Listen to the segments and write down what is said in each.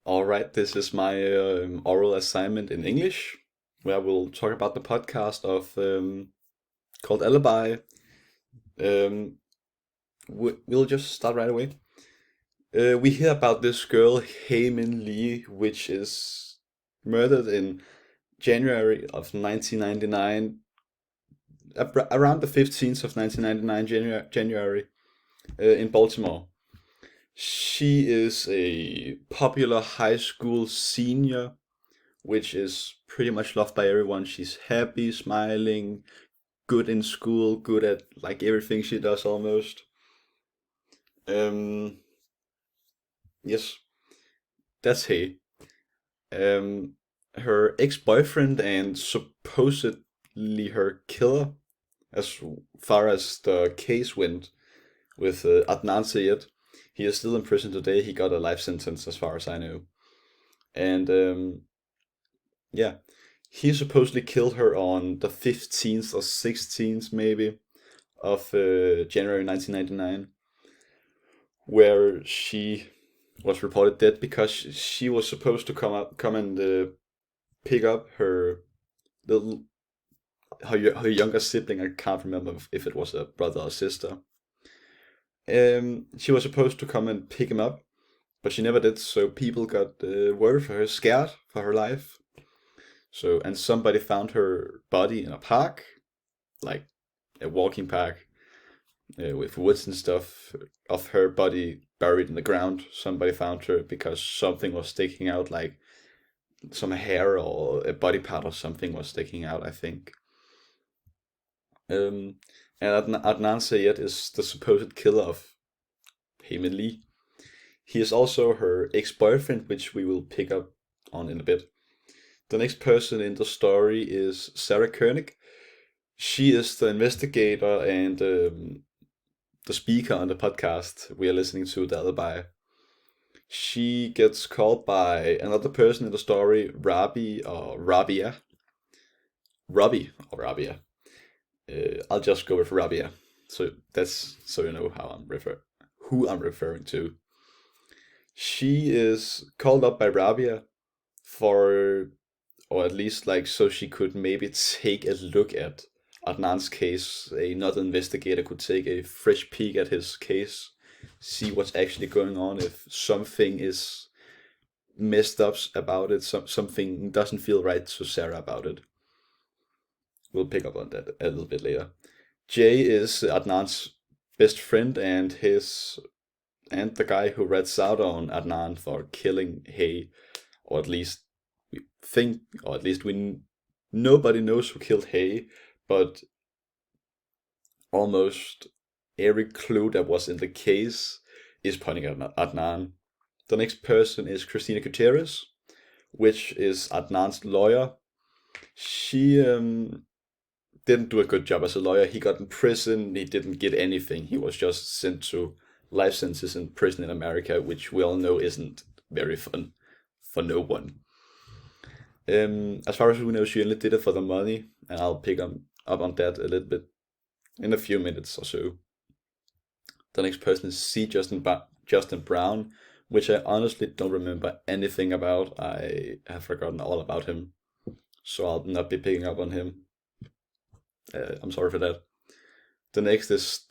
All right, this is my oral assignment in English, where we'll talk about the podcast of called Alibi. Um, we'll just start right away. We hear about this girl, Min Lee, which is murdered in January of 1999, around the 15th of 1999, January, in Baltimore. She is a popular high school senior which is pretty much loved by everyone. She's happy, smiling, good in school, good at like everything she does almost. Um, yes, that's Hay. Um, her ex-boyfriend and supposedly her killer, as far as the case went with Adnan Syed, he is still in prison today. He got a life sentence, as far as I know. And yeah, he supposedly killed her on the 15th or 16th, maybe, of January 1999, where she was reported dead because she was supposed to come and pick up her little her younger sibling. I can't remember if it was a brother or sister. She was supposed to come and pick him up, but she never did. So people got worried for her, scared for her life. So and somebody found her body in a park, like a walking park, with woods and stuff of her body buried in the ground. Somebody found her because something was sticking out, like some hair or a body part or something was sticking out, I think. Um, and Adnan Syed is the supposed killer of Heyman Lee. He is also her ex-boyfriend, which we will pick up on in a bit. The next person in the story is Sarah Koenig. She is the investigator and the speaker on the podcast we are listening to, the Alibi. She gets called by another person in the story, Rabi or Rabia. Robbie or Rabia. I'll just go with Rabia. So that's so you know who I'm referring to. She is called up by Rabia for, or at least like so she could maybe take a look at Adnan's case. Another investigator could take a fresh peek at his case, see what's actually going on, if something is messed up about it, something doesn't feel right to Sarah about it. We'll pick up on that a little bit later. Jay is Adnan's best friend and the guy who rats out on Adnan for killing Hay, or at least we think, or at least we nobody knows who killed Hay, but almost every clue that was in the case is pointing at Adnan. The next person is Christina Gutierrez, which is Adnan's lawyer. She didn't do a good job as a lawyer. He got in prison. He didn't get anything. He was just sent to life sentences in prison in America, which we all know isn't very fun for no one. As far as we know, she only did it for the money, and I'll pick up on that a little bit in a few minutes or so. The next person is Justin Brown, which I honestly don't remember anything about. I have forgotten all about him, so I'll not be picking up on him. I'm sorry for that. The next is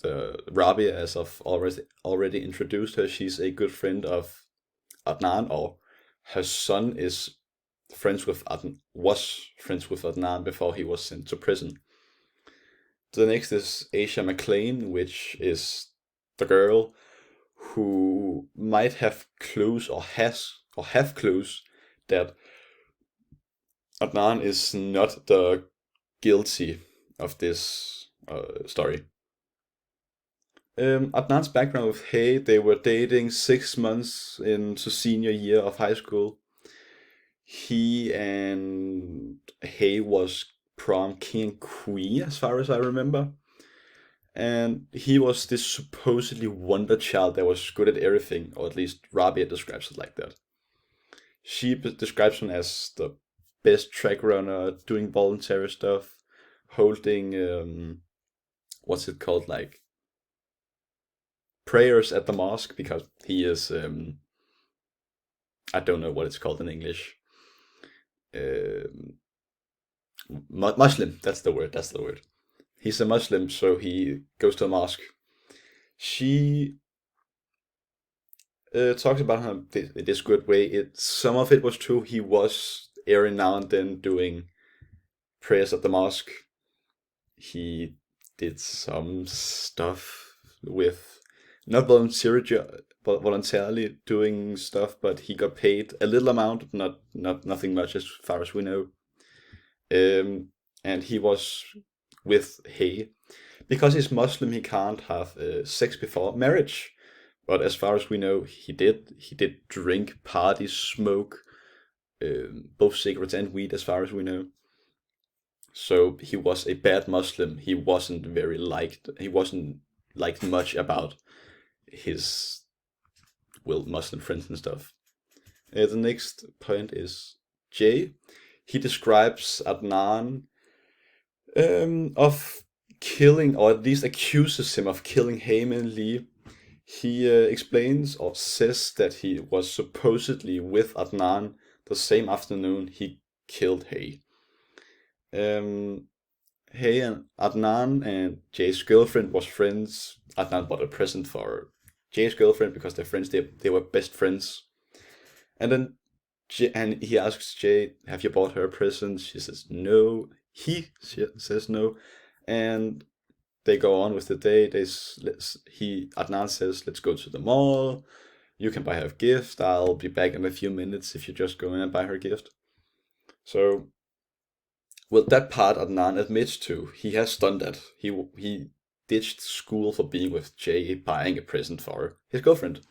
Rabia, as I've already introduced her. She's a good friend of Adnan, or her son is friends with Adnan, was friends with Adnan before he was sent to prison. The next is Asia McLean, which is the girl who might have clues or have clues that Adnan is not the guilty of this story. Adnan's background with Hay, they were dating 6 months into senior year of high school. He and Hay was prom king and queen, as far as I remember. And he was this supposedly wonder child that was good at everything, or at least Rabia describes it like that. She describes him as the best track runner, doing voluntary stuff, holding what's it called, like prayers at the mosque, because he is I don't know what it's called in English. Um, Muslim. That's the word. That's the word. He's a Muslim, so he goes to a mosque. She talks about him this good way. Some of it was true. He was every now and then doing prayers at the mosque. He did some stuff with not voluntarily doing stuff, but he got paid a little amount, not nothing much as far as we know. And he was with Hay because he's Muslim. He can't have sex before marriage. But as far as we know, he did. He did drink, party, smoke, both cigarettes and weed, as far as we know. So he was a bad Muslim. He wasn't very liked. He wasn't liked much about his Muslim friends and stuff. The next point is Jay. He describes Adnan of killing, or at least accuses him of killing Heyman Lee. He explains or says that he was supposedly with Adnan the same afternoon he killed Hay. Hay and Adnan and Jay's girlfriend was friends. Adnan bought a present for Jay's girlfriend because they're friends. They were best friends. And then and he asks Jay, "Have you bought her a present?" She says no. He says no, and they go on with the day. Adnan says, "Let's go to the mall. You can buy her a gift. I'll be back in a few minutes if you just go in and buy her a gift." So, well, that part Adnan admits to. He has done that. He ditched school for being with Jay, buying a present for his girlfriend.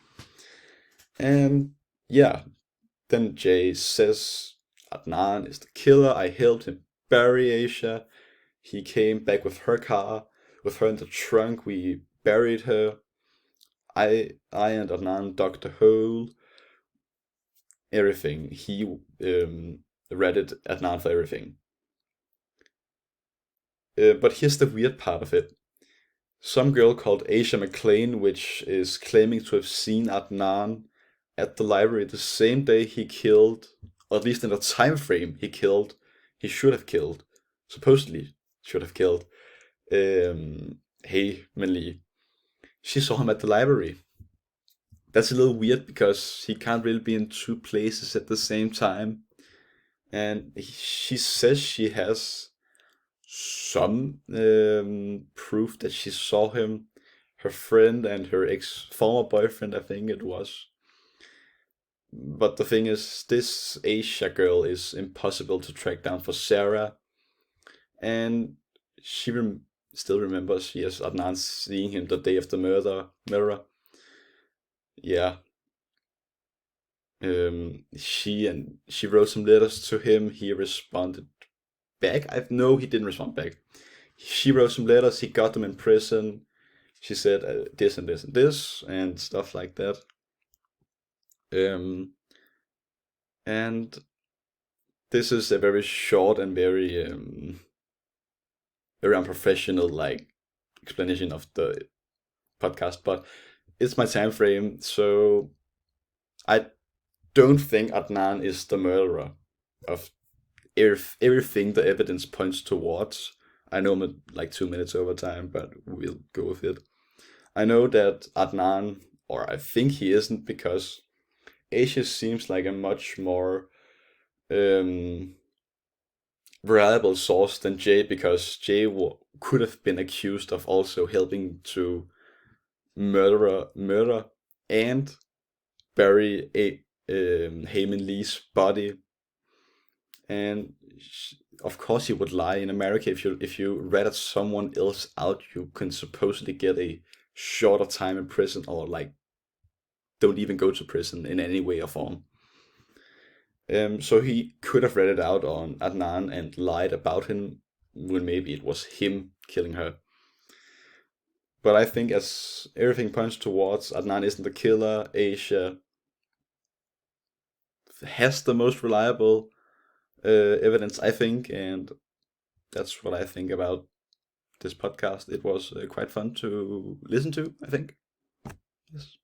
And yeah, then Jay says Adnan is the killer. I helped him bury Asia. He came back with her car, with her in the trunk. We buried her. I and Adnan dug the hole. Everything. He redded Adnan for everything. But here's the weird part of it. Some girl called Asia McLean, which is claiming to have seen Adnan at the library the same day he killed, or at least in the time frame he should have killed, supposedly should have killed, Hey Lee. She saw him at the library. That's a little weird because he can't really be in two places at the same time. And she says she has some proof that she saw him, her friend and her ex former boyfriend, I think it was. But the thing is, this Asia girl is impossible to track down for Sarah, and she still remembers, yes, Adnan seeing him the day of the murder. Yeah. She wrote some letters to him. He responded back. I know he didn't respond back. She wrote some letters. He got them in prison. She said this and this and this and stuff like that. And this is a very short and very unprofessional like explanation of the podcast, but it's my time frame, so I don't think Adnan is the murderer of everything the evidence points towards. I know I'm at like 2 minutes over time, but we'll go with it. I know that Adnan, or I think he isn't, because Asia seems like a much more um, reliable source than Jay, because Jay could have been accused of also helping to murder and bury Heyman Lee's body. And of course, he would lie. In America, if you ratted someone else out, you can supposedly get a shorter time in prison, or like don't even go to prison in any way or form. So he could have read it out on Adnan and lied about him when maybe it was him killing her. But I think as everything points towards, Adnan isn't the killer. Asia has the most reliable evidence, I think, and that's what I think about this podcast. It was quite fun to listen to, I think. Yes.